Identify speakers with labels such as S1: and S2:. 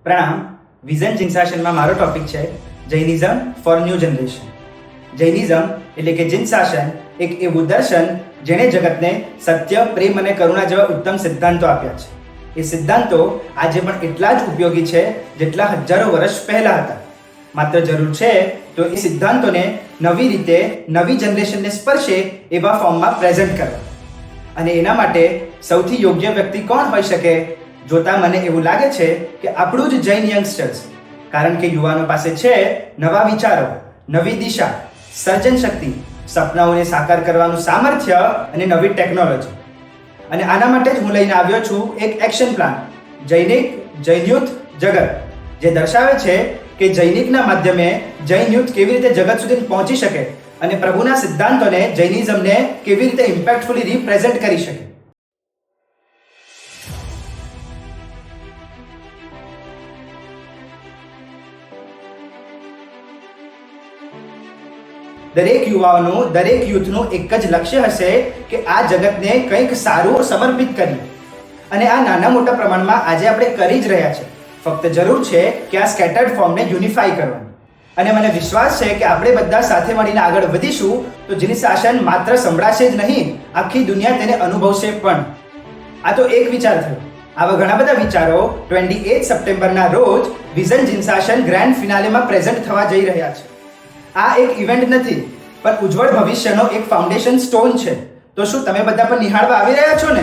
S1: પ્રણામ. વિઝન જિનશાસનમાં મારો ટોપિક છે Jainism for new generation. Jainism એટલે કે જિનશાસન એક એવું દર્શન જેણે જગતને સત્ય, પ્રેમ અને કરુણા જેવા ઉત્તમ સિદ્ધાંતો આપ્યા છે. એ સિદ્ધાંતો આજે પણ એટલા જ ઉપયોગી છે જેટલા હજારો વર્ષ પહેલા હતા. માત્ર જરૂર છે તો એ સિદ્ધાંતોને નવી રીતે નવી જનરેશનને સ્પર્શે એવા ફોર્મમાં પ્રેઝન્ટ કરવા. અને એના માટે સૌથી યોગ્ય વ્યક્તિ કોણ હોઈ શકે? જોતા મને એવું લાગે છે કે આપણું જ જૈન યંગસ્ટર્સ. કારણ કે યુવાનો પાસે છે નવા વિચારો, નવી દિશા, સર્જન શક્તિ, સપનાઓને સાકાર કરવાનું સામર્થ્ય અને નવી ટેકનોલોજી. અને આના માટે જ હું લઈને આવ્યો છું એક action plan, Jainik Jain youth જગત, જે દર્શાવે છે કે જૈનિકના માધ્યમે જૈન યુથ કેવી રીતે જગત સુધી પહોંચી શકે અને પ્રભુના સિદ્ધાંતોને, જૈનિઝમને કેવી રીતે ઇમ્પેક્ટફુલી રિપ્રેઝન્ટ કરી શકે. દરેક યુવાઓનું, દરેક યુથનું એક જ લક્ષ્ય હશે કે આ જગતને કંઈક સારું સમર્પિત કરીએ. અને આ નાના મોટા પ્રમાણમાં આજે આપણે કરી જ રહ્યા છે. ફક્ત જરૂર છે કે આ સ્કેટર્ડ ફોર્મને યુનિફાઈ કરવાની. અને મને વિશ્વાસ છે કે આપણે બધા સાથે મળીને આગળ વધીશું તો જિનશાસન માત્ર સંભળાશે જ નહીં, આખી દુનિયા તેને અનુભવશે પણ. આ તો એક વિચાર થયો. આવા ઘણા બધા વિચારો 28 સપ્ટેમ્બરના રોજ વિઝન જિનશાસન ગ્રાન્ડ ફિનાલેમાં પ્રેઝન્ટ થવા જઈ રહ્યા છે. આ એક ઇવેન્ટ નથી, પણ ઉજ્જવળ ભવિષ્યનો એક ફાઉન્ડેશન સ્ટોન છે. તો શું તમે બધા પણ નિહાળવા આવી રહ્યા છો ને?